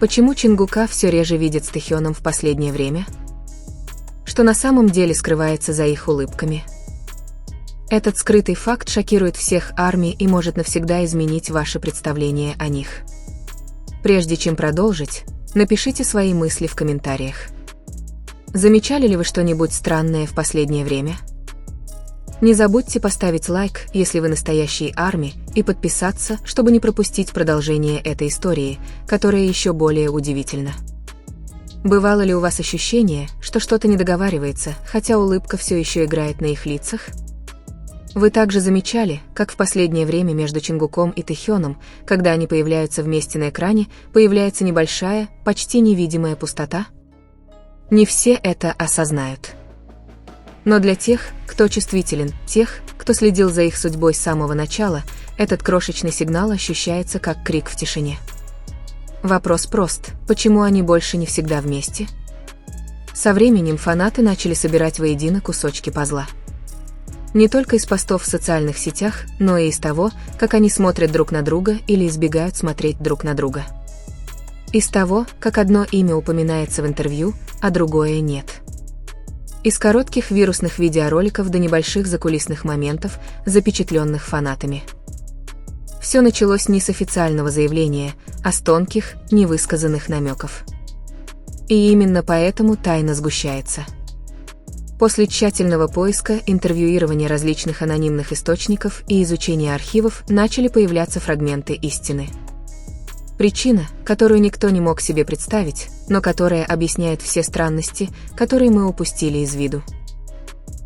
Почему Чингука все реже видит с Тэхёном в последнее время? Что на самом деле скрывается за их улыбками? Этот скрытый факт шокирует всех армий и может навсегда изменить ваше представление о них. Прежде чем продолжить, напишите свои мысли в комментариях. Замечали ли вы что-нибудь странное в последнее время? Не забудьте поставить лайк, если вы настоящий арми, и подписаться, чтобы не пропустить продолжение этой истории, которая еще более удивительна. Бывало ли у вас ощущение, что что-то не договаривается, хотя улыбка все еще играет на их лицах? Вы также замечали, как в последнее время между Чингуком и Тэхёном, когда они появляются вместе на экране, появляется небольшая, почти невидимая пустота? Не все это осознают. Но для тех, кто чувствителен, тех, кто следил за их судьбой с самого начала, этот крошечный сигнал ощущается как крик в тишине. Вопрос прост: почему они больше не всегда вместе? Со временем фанаты начали собирать воедино кусочки пазла. Не только из постов в социальных сетях, но и из того, как они смотрят друг на друга или избегают смотреть друг на друга. Из того, как одно имя упоминается в интервью, а другое нет. Из коротких вирусных видеороликов до небольших закулисных моментов, запечатленных фанатами. Все началось не с официального заявления, а с тонких, невысказанных намеков. И именно поэтому тайна сгущается. После тщательного поиска, интервьюирования различных анонимных источников и изучения архивов начали появляться фрагменты истины. Причина, которую никто не мог себе представить, но которая объясняет все странности, которые мы упустили из виду.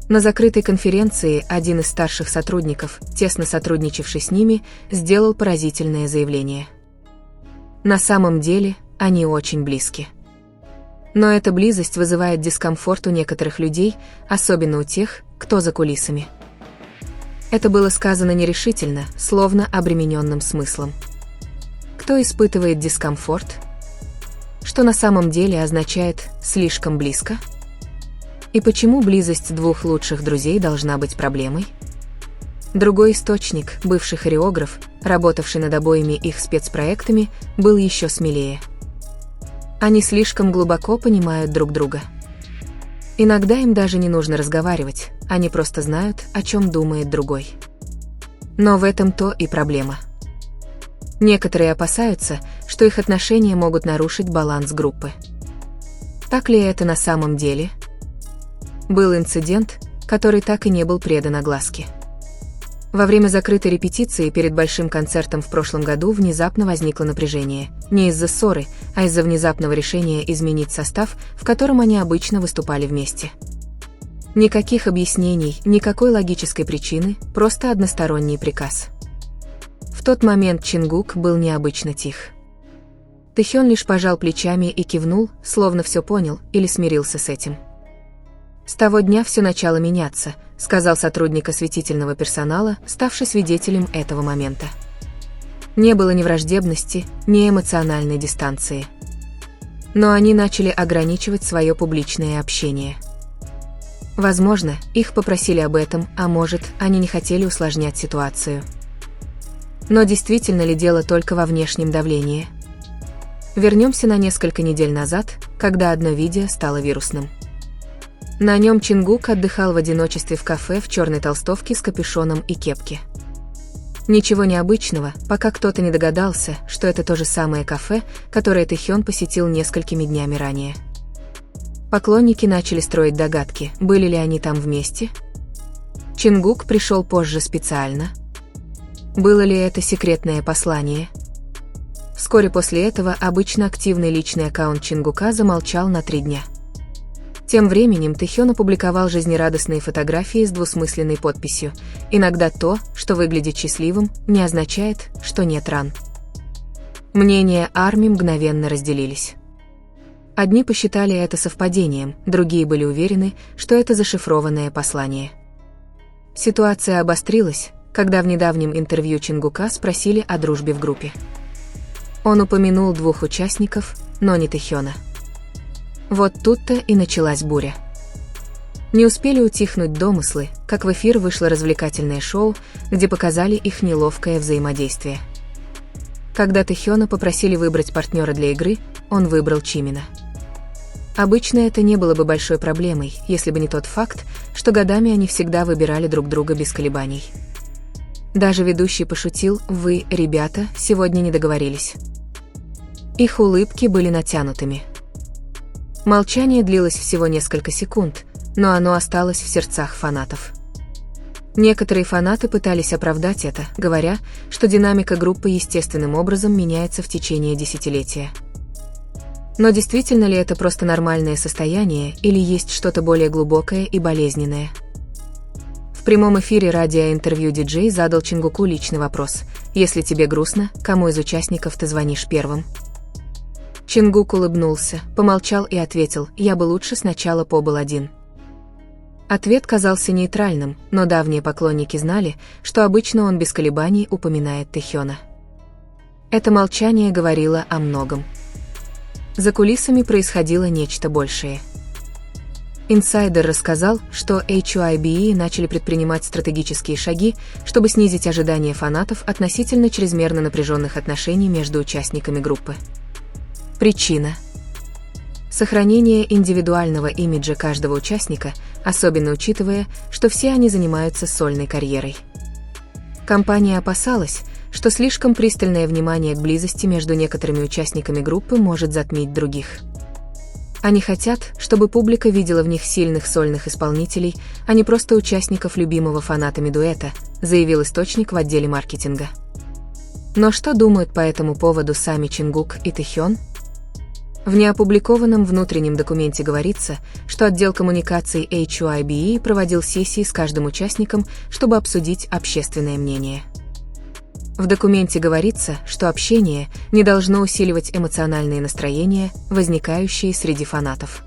На закрытой конференции один из старших сотрудников, тесно сотрудничавший с ними, сделал поразительное заявление. На самом деле, они очень близки. Но эта близость вызывает дискомфорт у некоторых людей, особенно у тех, кто за кулисами. Это было сказано нерешительно, словно обремененным смыслом. Кто испытывает дискомфорт? Что на самом деле означает «слишком близко»? И почему близость двух лучших друзей должна быть проблемой? Другой источник, бывший хореограф, работавший над обоими их спецпроектами, был еще смелее. Они слишком глубоко понимают друг друга. Иногда им даже не нужно разговаривать, они просто знают, о чем думает другой. Но в этом-то и проблема. Некоторые опасаются, что их отношения могут нарушить баланс группы. Так ли это на самом деле? Был инцидент, который так и не был предан огласке. Во время закрытой репетиции перед большим концертом в прошлом году внезапно возникло напряжение, не из-за ссоры, а из-за внезапного решения изменить состав, в котором они обычно выступали вместе. Никаких объяснений, никакой логической причины, просто односторонний приказ. В тот момент Чингук был необычно тих. Тэхён лишь пожал плечами и кивнул, словно все понял или смирился с этим. «С того дня все начало меняться», — сказал сотрудник осветительного персонала, ставший свидетелем этого момента. Не было ни враждебности, ни эмоциональной дистанции. Но они начали ограничивать свое публичное общение. Возможно, их попросили об этом, а может, они не хотели усложнять ситуацию. Но действительно ли дело только во внешнем давлении? Вернемся на несколько недель назад, когда одно видео стало вирусным. На нем Чингук отдыхал в одиночестве в кафе в черной толстовке с капюшоном и кепке. Ничего необычного, пока кто-то не догадался, что это то же самое кафе, которое Тэхён посетил несколькими днями ранее. Поклонники начали строить догадки, были ли они там вместе. Чингук пришел позже специально. Было ли это секретное послание? Вскоре после этого обычно активный личный аккаунт Чингука замолчал на 3 дня. Тем временем Тэхён опубликовал жизнерадостные фотографии с двусмысленной подписью: «Иногда то, что выглядит счастливым, не означает, что нет ран». Мнения армии мгновенно разделились. Одни посчитали это совпадением, другие были уверены, что это зашифрованное послание. Ситуация обострилась, когда в недавнем интервью Чингука спросили о дружбе в группе. Он упомянул 2 участников, но не Тэхёна. Вот тут-то и началась буря. Не успели утихнуть домыслы, как в эфир вышло развлекательное шоу, где показали их неловкое взаимодействие. Когда Тэхёна попросили выбрать партнера для игры, он выбрал Чимина. Обычно это не было бы большой проблемой, если бы не тот факт, что годами они всегда выбирали друг друга без колебаний. Даже ведущий пошутил: «Вы, ребята, сегодня не договорились». Их улыбки были натянутыми. Молчание длилось всего несколько секунд, но оно осталось в сердцах фанатов. Некоторые фанаты пытались оправдать это, говоря, что динамика группы естественным образом меняется в течение десятилетия. Но действительно ли это просто нормальное состояние, или есть что-то более глубокое и болезненное? В прямом эфире радиоинтервью диджей задал Чингуку личный вопрос: «Если тебе грустно, кому из участников ты звонишь первым?» Чингук улыбнулся, помолчал и ответил: «Я бы лучше сначала побыл один». Ответ казался нейтральным, но давние поклонники знали, что обычно он без колебаний упоминает Тэхёна. Это молчание говорило о многом. За кулисами происходило нечто большее. Инсайдер рассказал, что HYBE начали предпринимать стратегические шаги, чтобы снизить ожидания фанатов относительно чрезмерно напряженных отношений между участниками группы. Причина: сохранение индивидуального имиджа каждого участника, особенно учитывая, что все они занимаются сольной карьерой. Компания опасалась, что слишком пристальное внимание к близости между некоторыми участниками группы может затмить других. Они хотят, чтобы публика видела в них сильных сольных исполнителей, а не просто участников любимого фанатами дуэта, заявил источник в отделе маркетинга. Но что думают по этому поводу сами Чингук и Тэхён? В неопубликованном внутреннем документе говорится, что отдел коммуникаций HYBE проводил сессии с каждым участником, чтобы обсудить общественное мнение. В документе говорится, что общение не должно усиливать эмоциональные настроения, возникающие среди фанатов.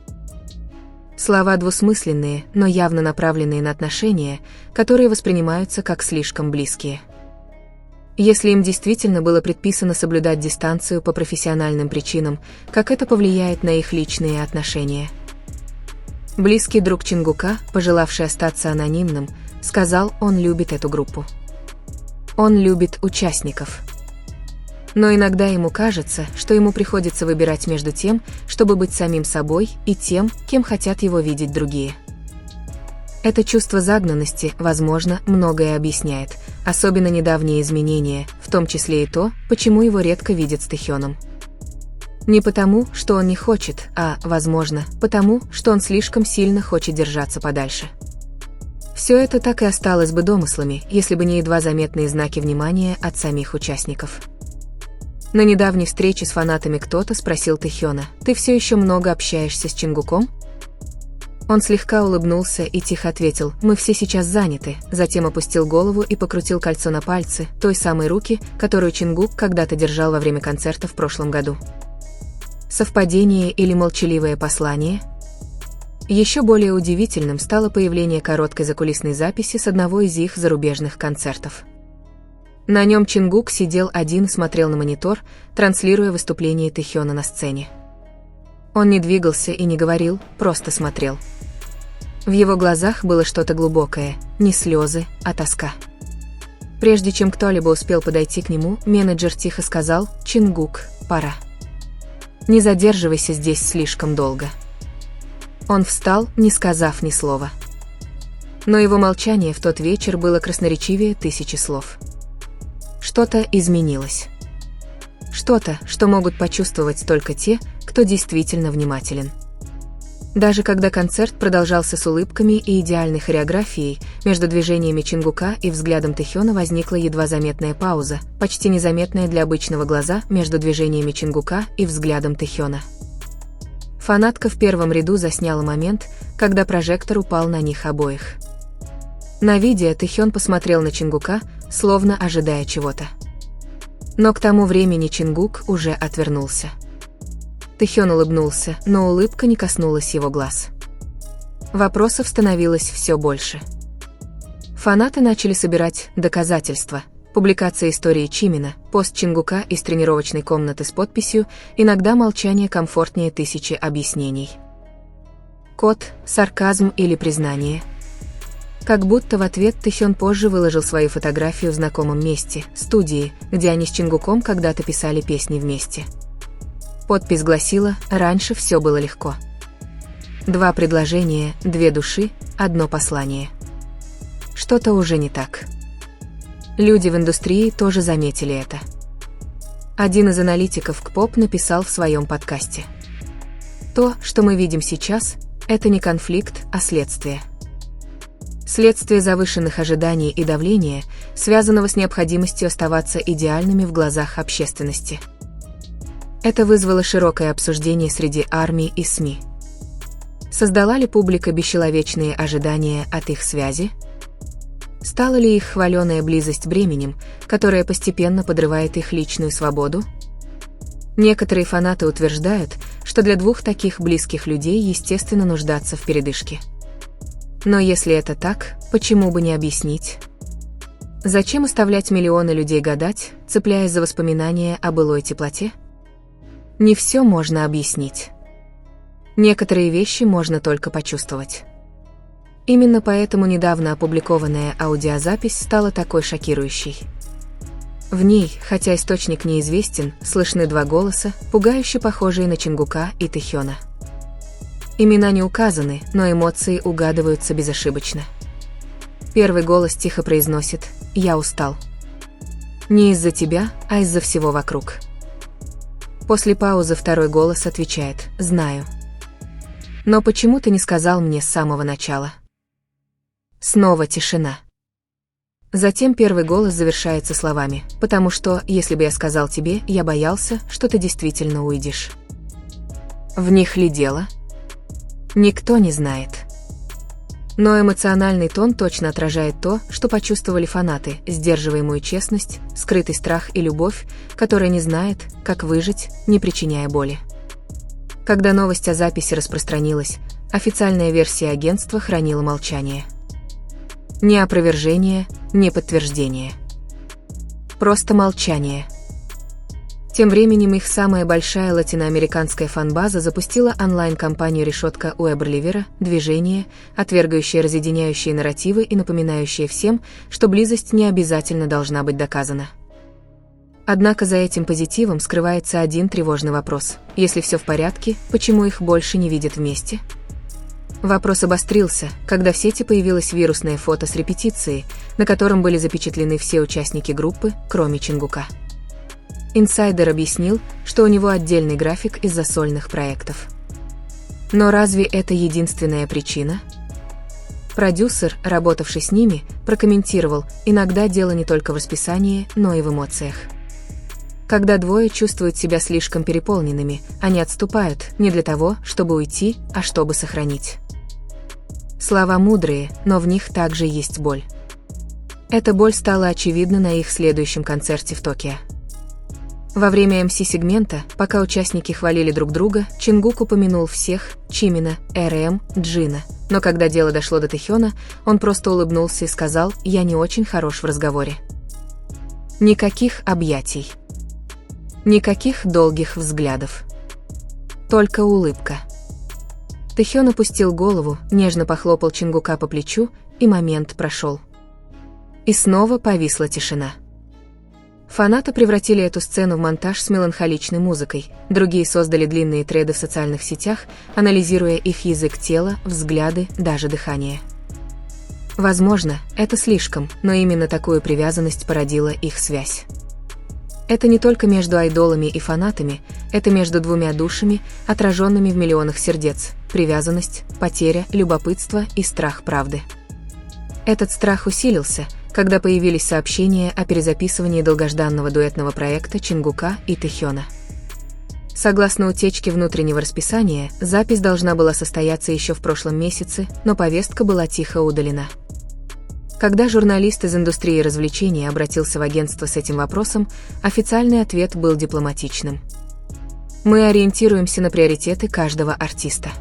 Слова двусмысленные, но явно направленные на отношения, которые воспринимаются как слишком близкие. Если им действительно было предписано соблюдать дистанцию по профессиональным причинам, как это повлияет на их личные отношения? Близкий друг Чингука, пожелавший остаться анонимным, сказал: он любит эту группу. Он любит участников. Но иногда ему кажется, что ему приходится выбирать между тем, чтобы быть самим собой, и тем, кем хотят его видеть другие. Это чувство загнанности, возможно, многое объясняет, особенно недавние изменения, в том числе и то, почему его редко видят с Тэхёном. Не потому, что он не хочет, а, возможно, потому, что он слишком сильно хочет держаться подальше. Все это так и осталось бы домыслами, если бы не едва заметные знаки внимания от самих участников. На недавней встрече с фанатами кто-то спросил Тэхёна: «Ты все еще много общаешься с Чингуком?» Он слегка улыбнулся и тихо ответил: «Мы все сейчас заняты», затем опустил голову и покрутил кольцо на пальце, той самой руки, которую Чингук когда-то держал во время концерта в прошлом году. Совпадение или молчаливое послание? Еще более удивительным стало появление короткой закулисной записи с одного из их зарубежных концертов. На нем Чингук сидел один и смотрел на монитор, транслируя выступление Тэхёна на сцене. Он не двигался и не говорил, просто смотрел. В его глазах было что-то глубокое, не слезы, а тоска. Прежде чем кто-либо успел подойти к нему, менеджер тихо сказал: «Чингук, пора. Не задерживайся здесь слишком долго». Он встал, не сказав ни слова. Но его молчание в тот вечер было красноречивее 1000 слов. Что-то изменилось. Что-то, что могут почувствовать только те, кто действительно внимателен. Даже когда концерт продолжался с улыбками и идеальной хореографией, между движениями Чингука и взглядом Тэхёна возникла едва заметная пауза, почти незаметная для обычного глаза между движениями Чингука и взглядом Тэхёна. Фанатка в первом ряду засняла момент, когда прожектор упал на них обоих. На видео Тэхён посмотрел на Чингука, словно ожидая чего-то. Но к тому времени Чингук уже отвернулся. Тэхён улыбнулся, но улыбка не коснулась его глаз. Вопросов становилось все больше. Фанаты начали собирать доказательства. Публикация истории Чимина, пост Чингука из тренировочной комнаты с подписью «Иногда молчание комфортнее 1000 объяснений». Код, сарказм или признание. Как будто в ответ Тэхён позже выложил свою фотографию в знакомом месте, студии, где они с Чингуком когда-то писали песни вместе. Подпись гласила: «Раньше все было легко». 2 предложения, 2 души, 1 послание. Что-то уже не так. Люди в индустрии тоже заметили это. Один из аналитиков КПОП написал в своем подкасте: «То, что мы видим сейчас, это не конфликт, а следствие. Следствие завышенных ожиданий и давления, связанного с необходимостью оставаться идеальными в глазах общественности». Это вызвало широкое обсуждение среди армии и СМИ. Создала ли публика бесчеловечные ожидания от их связи? Стала ли их хваленая близость бременем, которая постепенно подрывает их личную свободу? Некоторые фанаты утверждают, что для 2 таких близких людей естественно нуждаться в передышке. Но если это так, почему бы не объяснить? Зачем оставлять миллионы людей гадать, цепляясь за воспоминания о былой теплоте? Не все можно объяснить. Некоторые вещи можно только почувствовать. Именно поэтому недавно опубликованная аудиозапись стала такой шокирующей. В ней, хотя источник неизвестен, слышны 2 голоса, пугающе похожие на Чингука и Тэхёна. Имена не указаны, но эмоции угадываются безошибочно. Первый голос тихо произносит: «Я устал. Не из-за тебя, а из-за всего вокруг». После паузы второй голос отвечает: «Знаю. Но почему ты не сказал мне с самого начала?» Снова тишина. Затем первый голос завершается словами: «Потому что, если бы я сказал тебе, я боялся, что ты действительно уйдешь». В них ли дело? Никто не знает. Но эмоциональный тон точно отражает то, что почувствовали фанаты: сдерживаемую честность, скрытый страх и любовь, которая не знает, как выжить, не причиняя боли. Когда новость о записи распространилась, официальная версия агентства хранила молчание. Ни опровержение, ни подтверждение. Просто молчание. Тем временем их самая большая латиноамериканская фан-база запустила онлайн-кампанию «Решетка у Эберливера», движение, отвергающее разъединяющие нарративы и напоминающее всем, что близость не обязательно должна быть доказана. Однако за этим позитивом скрывается один тревожный вопрос: если все в порядке, почему их больше не видят вместе? Вопрос обострился, когда в сети появилось вирусное фото с репетиции, на котором были запечатлены все участники группы, кроме Чингука. Инсайдер объяснил, что у него отдельный график из-за сольных проектов. Но разве это единственная причина? Продюсер, работавший с ними, прокомментировал: иногда дело не только в расписании, но и в эмоциях. Когда 2 чувствуют себя слишком переполненными, они отступают не для того, чтобы уйти, а чтобы сохранить. Слова мудрые, но в них также есть боль. Эта боль стала очевидна на их следующем концерте в Токио. Во время МС-сегмента, пока участники хвалили друг друга, Чингук упомянул всех: Чимина, РМ, Джина. Но когда дело дошло до Тэхёна, он просто улыбнулся и сказал: «Я не очень хорош в разговоре». Никаких объятий. Никаких долгих взглядов. Только улыбка. Тэхён опустил голову, нежно похлопал Чингука по плечу, и момент прошел. И снова повисла тишина. Фанаты превратили эту сцену в монтаж с меланхоличной музыкой, другие создали длинные треды в социальных сетях, анализируя их язык тела, взгляды, даже дыхание. Возможно, это слишком, но именно такую привязанность породила их связь. Это не только между айдолами и фанатами, это между 2 душами, отраженными в миллионах сердец: привязанность, потеря, любопытство и страх правды. Этот страх усилился, когда появились сообщения о перезаписывании долгожданного дуэтного проекта Чингука и Тэхёна. Согласно утечке внутреннего расписания, запись должна была состояться еще в прошлом месяце, но повестка была тихо удалена. Когда журналист из индустрии развлечений обратился в агентство с этим вопросом, официальный ответ был дипломатичным: «Мы ориентируемся на приоритеты каждого артиста».